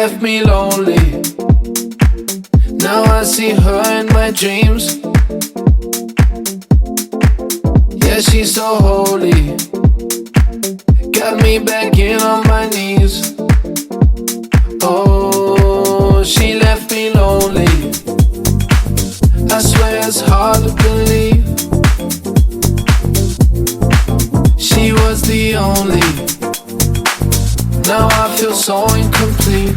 left me lonely. Now I see her in my dreams. Yeah, she's so holy. Got me back in on my knees. Oh, she left me lonely. I swear it's hard to believe. She was the only. Now I feel so incomplete.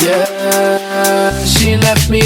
Yeah, she left me.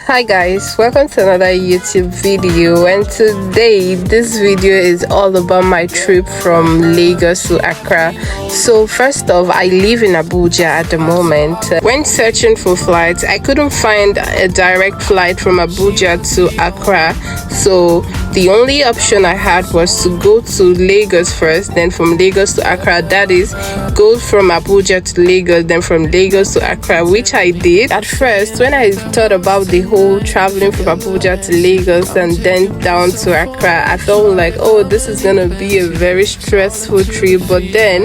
Hi guys, welcome to another YouTube video, and today this video is all about my trip from Lagos to Accra. So first off, I live in Abuja at the moment. When searching for flights, I couldn't find a direct flight from Abuja to Accra, so the only option I had was to go to Lagos first, then from Lagos to Accra. That is, go from Abuja to Lagos, then from Lagos to Accra, which I did. At first, when I thought about the whole traveling from Abuja to Lagos and then down to Accra, I felt like, oh, this is gonna be a very stressful trip. But then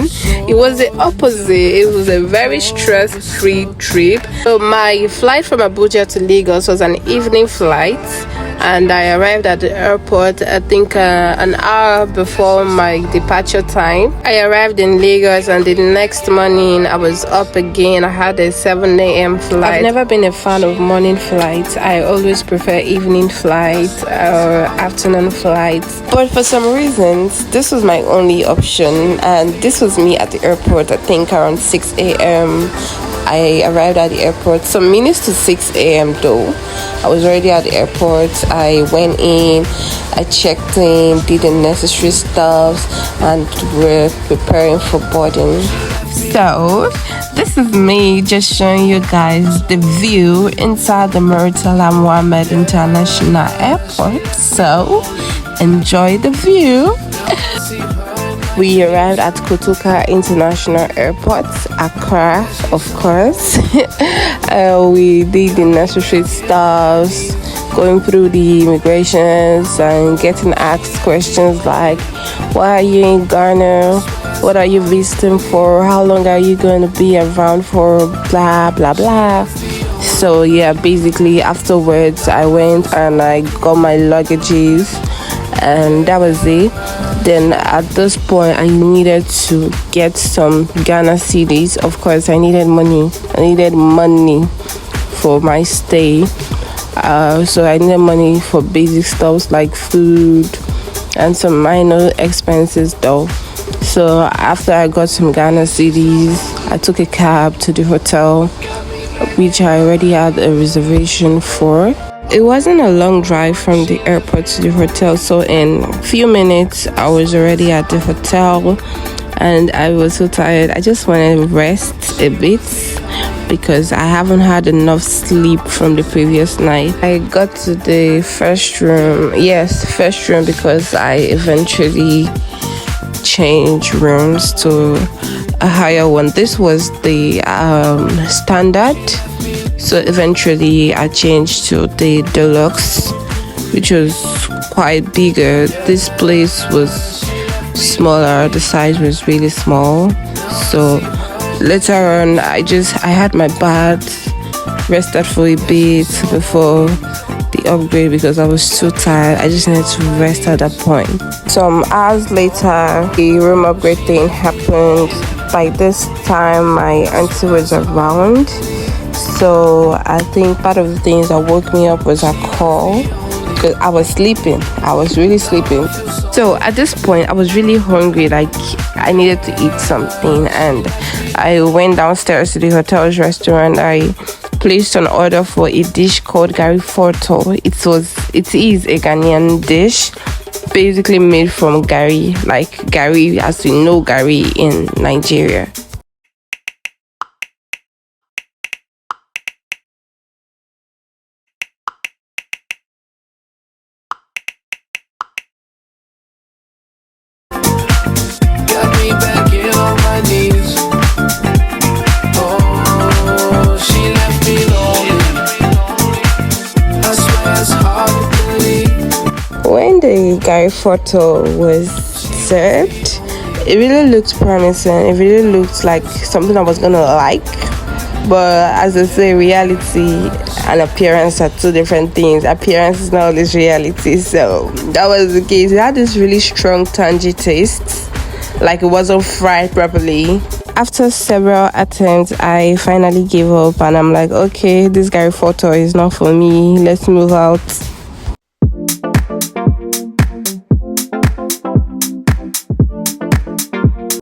it was the opposite. It was a very stress-free trip. So my flight from Abuja to Lagos was an evening flight, and I arrived at the airport, I think an hour before my departure time. I arrived in Lagos, and the next morning I was up again. I had a 7 a.m. flight. I've never been a fan of morning flights. I always prefer evening flights or afternoon flights. But for some reasons, this was my only option, and this was me at the airport, I think around 6 a.m. I arrived at the airport some minutes to 6 a.m. though. I was already at the airport. I went in, I checked in, did the necessary stuff, and we're preparing for boarding. So this is me just showing you guys the view inside the Murtala Mohammed International Airport. So enjoy the view. We arrived at Kotoka International Airport, Accra, of course. We did the necessary stuff, going through the immigrations and getting asked questions like, why are you in Ghana? What are you visiting for? How long are you going to be around for? Blah, blah, blah. So yeah, basically afterwards I went and I got my luggages, and that was it. Then at this point I needed to get some Ghana cedis. Of course, I needed money. I needed money for my stay. So I needed money for basic stuff like food and some minor expenses though. So after I got some Ghana cedis, I took a cab to the hotel, which I already had a reservation for. It wasn't a long drive from the airport to the hotel, so in a few minutes I was already at the hotel, and I was so tired. I just wanted to rest a bit because I haven't had enough sleep from the previous night. I got to the first room, because I eventually changed rooms to a higher one. This was the standard. So eventually I changed to the deluxe, which was quite bigger. This place was smaller, the size was really small. So later on I had my bath, rested for a bit before the upgrade because I was too tired. I just needed to rest at that point. Some hours later, the room upgrade thing happened. By this time my auntie was around. So I think part of the things that woke me up was a call, because I was sleeping. I was really sleeping. So at this point I was really hungry, like I needed to eat something, and I went downstairs to the hotel's restaurant. I placed an order for a dish called Gari Forto. It is a Ghanaian dish, basically made from Gari, like Gari as we know Gari in Nigeria. photo was served, it really looked promising. It really looked like something I was gonna like. But as they say, reality and appearance are two different things. Appearance is not always reality. So that was the case. It had this really strong tangy taste, like it wasn't fried properly. After several attempts, I finally gave up and I'm like, okay, this Gary photo is not for me. Let's move out.